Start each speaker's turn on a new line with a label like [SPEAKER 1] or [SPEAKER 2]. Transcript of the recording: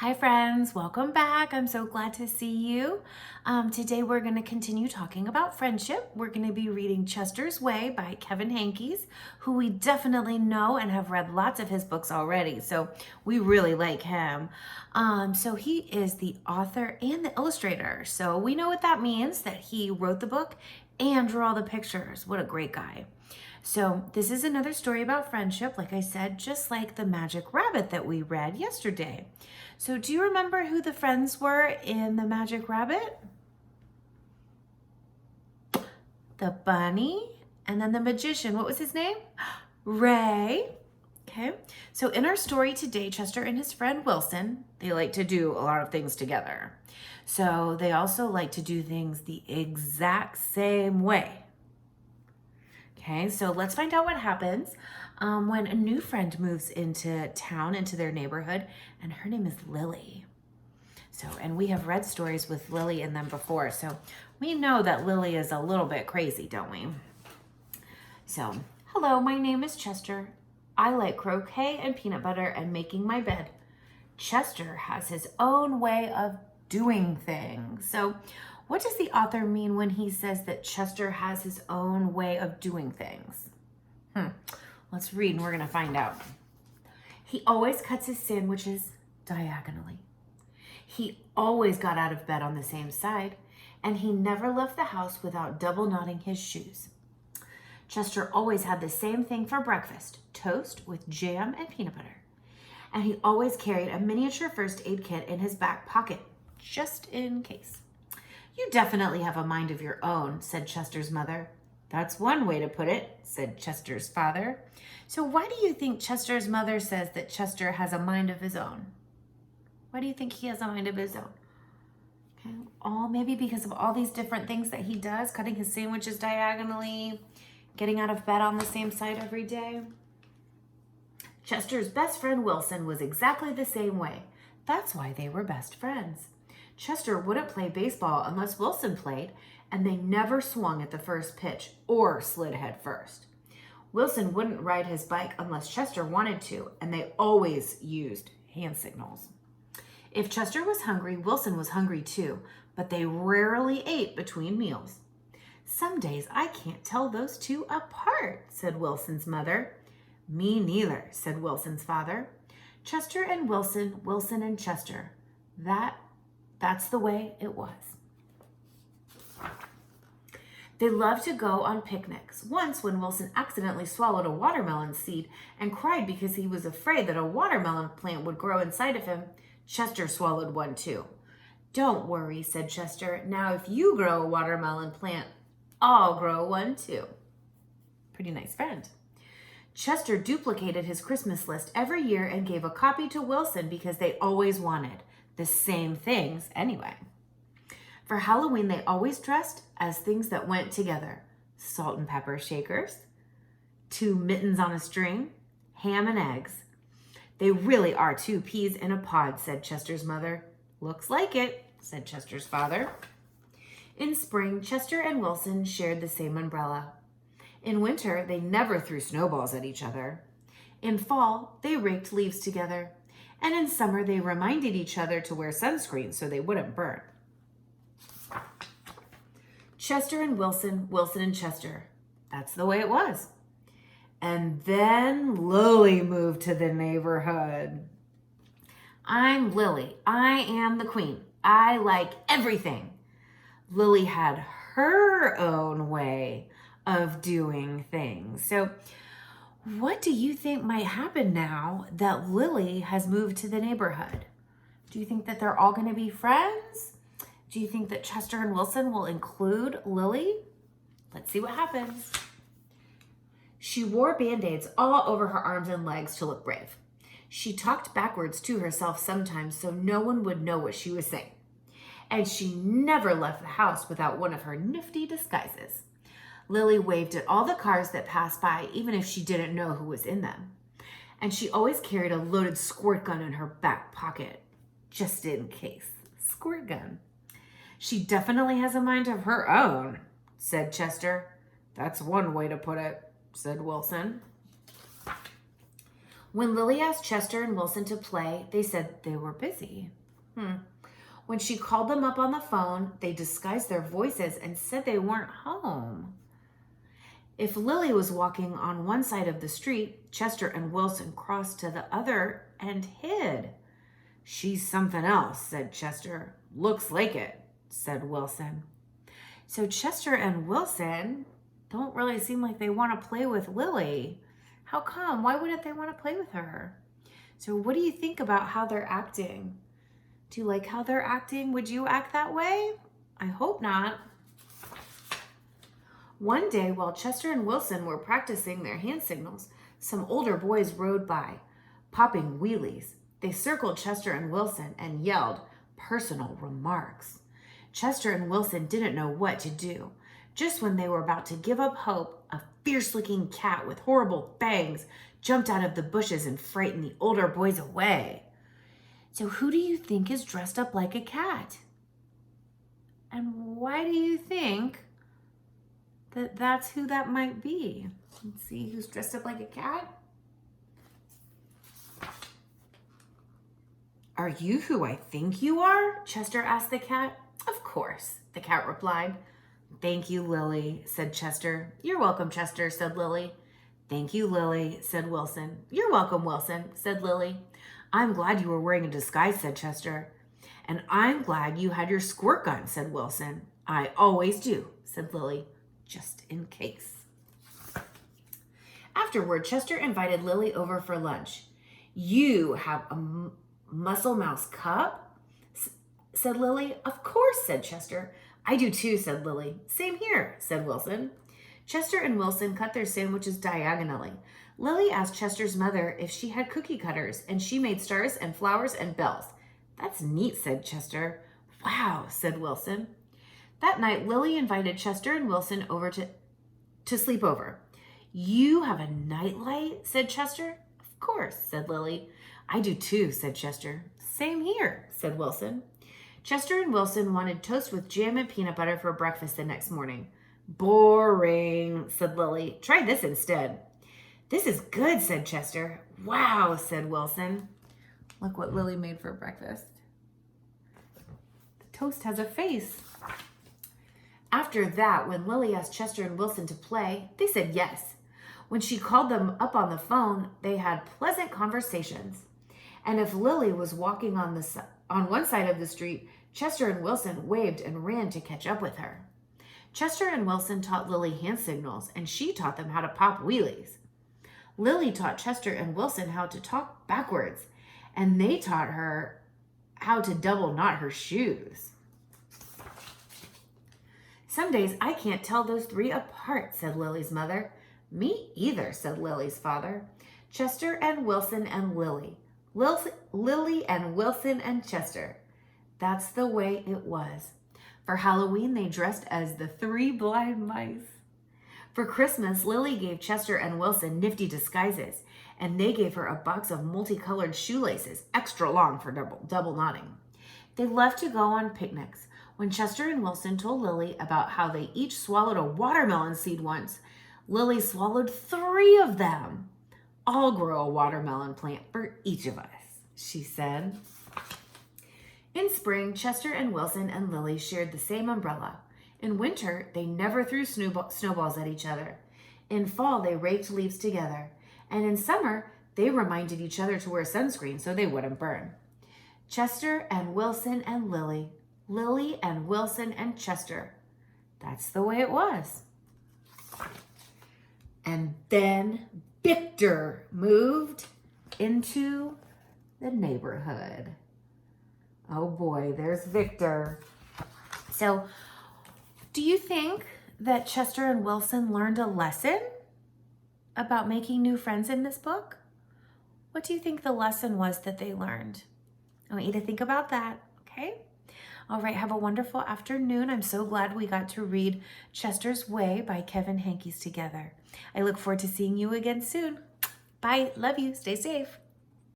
[SPEAKER 1] Hi friends, welcome back. I'm so glad to see you. Today we're going to continue talking about friendship. We're going to be reading Chester's Way by Kevin Henkes, who we definitely know and have read lots of his books already. So we really like him. So he is the author and the illustrator. So we know what that means, that he wrote the book and drew all the pictures. What a great guy. So this is another story about friendship, like I said, just like the Magic Rabbit that we read yesterday. So do you remember who the friends were in the Magic Rabbit? The bunny and then the magician. What was his name? Ray. Okay, so in our story today, Chester and his friend Wilson, they like to do a lot of things together. So they also like to do things the exact same way. Okay, so let's find out what happens when a new friend moves into town, into their neighborhood, and her name is Lily. So, and we have read stories with Lily in them before, so we know that Lily is a little bit crazy, don't we? So, hello, my name is Chester. I like croquet and peanut butter and making my bed. Chester has his own way of doing things. So, what does the author mean when he says that Chester has his own way of doing things? Let's read and we're going to find out. He always cuts his sandwiches diagonally. He always got out of bed on the same side, and he never left the house without double knotting his shoes. Chester always had the same thing for breakfast, toast with jam and peanut butter. And he always carried a miniature first aid kit in his back pocket, just in case. You definitely have a mind of your own, said Chester's mother. That's one way to put it, said Chester's father. So why do you think Chester's mother says that Chester has a mind of his own? Why do you think he has a mind of his own? Okay. Maybe because of all these different things that he does, cutting his sandwiches diagonally, getting out of bed on the same side every day. Chester's best friend Wilson was exactly the same way. That's why they were best friends. Chester wouldn't play baseball unless Wilson played, and they never swung at the first pitch or slid head first. Wilson wouldn't ride his bike unless Chester wanted to, and they always used hand signals. If Chester was hungry, Wilson was hungry too, but they rarely ate between meals. Some days I can't tell those two apart, said Wilson's mother. Me neither, said Wilson's father. Chester and Wilson, Wilson and Chester. That's the way it was. They loved to go on picnics. Once, when Wilson accidentally swallowed a watermelon seed and cried because he was afraid that a watermelon plant would grow inside of him, Chester swallowed one too. Don't worry, said Chester. Now if you grow a watermelon plant, I'll grow one too. Pretty nice friend. Chester duplicated his Christmas list every year and gave a copy to Wilson because they always wanted the same things anyway. For Halloween, they always dressed as things that went together. Salt and pepper shakers, 2 mittens on a string, ham and eggs. They really are 2 peas in a pod, said Chester's mother. Looks like it, said Chester's father. In spring, Chester and Wilson shared the same umbrella. In winter, they never threw snowballs at each other. In fall, they raked leaves together. And in summer, they reminded each other to wear sunscreen so they wouldn't burn. Chester and Wilson, Wilson and Chester. That's the way it was. And then Lily moved to the neighborhood. I'm Lily. I am the queen. I like everything. Lily had her own way of doing things. So what do you think might happen now that Lily has moved to the neighborhood? Do you think that they're all going to be friends? Do you think that Chester and Wilson will include Lily? Let's see what happens. She wore Band-Aids all over her arms and legs to look brave. She talked backwards to herself sometimes so no one would know what she was saying. And she never left the house without one of her nifty disguises. Lily waved at all the cars that passed by, even if she didn't know who was in them. And she always carried a loaded squirt gun in her back pocket, just in case. Squirt gun. She definitely has a mind of her own, said Chester. That's one way to put it, said Wilson. When Lily asked Chester and Wilson to play, they said they were busy. When she called them up on the phone, they disguised their voices and said they weren't home. If Lily was walking on one side of the street, Chester and Wilson crossed to the other and hid. "She's something else," said Chester. "Looks like it," said Wilson. So Chester and Wilson don't really seem like they want to play with Lily. How come? Why wouldn't they want to play with her? So what do you think about how they're acting? Do you like how they're acting? Would you act that way? I hope not. One day, while Chester and Wilson were practicing their hand signals, some older boys rode by, popping wheelies. They circled Chester and Wilson and yelled personal remarks. Chester and Wilson didn't know what to do. Just when they were about to give up hope, a fierce-looking cat with horrible fangs jumped out of the bushes and frightened the older boys away. So who do you think is dressed up like a cat? And why do you think that that's who that might be? Let's see who's dressed up like a cat. "Are you who I think you are?" Chester asked the cat. "Of course," the cat replied. "Thank you, Lily," said Chester. "You're welcome, Chester," said Lily. "Thank you, Lily," said Wilson. "You're welcome, Wilson," said Lily. "I'm glad you were wearing a disguise," said Chester. "And I'm glad you had your squirt gun," said Wilson. "I always do," said Lily, just in case. Afterward, Chester invited Lily over for lunch. "You have a Muscle Mouse cup?" said Lily. "Of course," said Chester. "I do too," said Lily. "Same here," said Wilson. Chester and Wilson cut their sandwiches diagonally. Lily asked Chester's mother if she had cookie cutters, and she made stars and flowers and bells. "That's neat," said Chester. "Wow," said Wilson. That night, Lily invited Chester and Wilson over to sleep over. "You have a nightlight?" said Chester. "Of course," said Lily. "I do too," said Chester. "Same here," said Wilson. Chester and Wilson wanted toast with jam and peanut butter for breakfast the next morning. "Boring," said Lily. "Try this instead." "This is good," said Chester. "Wow," said Wilson. Look what Lily made for breakfast. The toast has a face. After that, when Lily asked Chester and Wilson to play, they said yes. When she called them up on the phone, they had pleasant conversations. And if Lily was walking on one side of the street, Chester and Wilson waved and ran to catch up with her. Chester and Wilson taught Lily hand signals, and she taught them how to pop wheelies. Lily taught Chester and Wilson how to talk backwards, and they taught her how to double knot her shoes. "Some days I can't tell those three apart," said Lily's mother. "Me either," said Lily's father. Chester and Wilson and Lily. Lily and Wilson and Chester. That's the way it was. For Halloween, they dressed as the three blind mice. For Christmas, Lily gave Chester and Wilson nifty disguises, and they gave her a box of multicolored shoelaces, extra long for double knotting. They loved to go on picnics. When Chester and Wilson told Lily about how they each swallowed a watermelon seed once, Lily swallowed 3 of them. "I'll grow a watermelon plant for each of us," she said. In spring, Chester and Wilson and Lily shared the same umbrella. In winter, they never threw snowballs at each other. In fall, they raked leaves together. And in summer, they reminded each other to wear sunscreen so they wouldn't burn. Chester and Wilson and Lily. Lily and Wilson and Chester. That's the way it was. And then Victor moved into the neighborhood. Oh boy, there's Victor. So, do you think that Chester and Wilson learned a lesson about making new friends in this book? What do you think the lesson was that they learned? I want you to think about that, okay? All right, have a wonderful afternoon. I'm so glad we got to read Chester's Way by Henkes together. I look forward to seeing you again soon. Bye. Love you. Stay safe.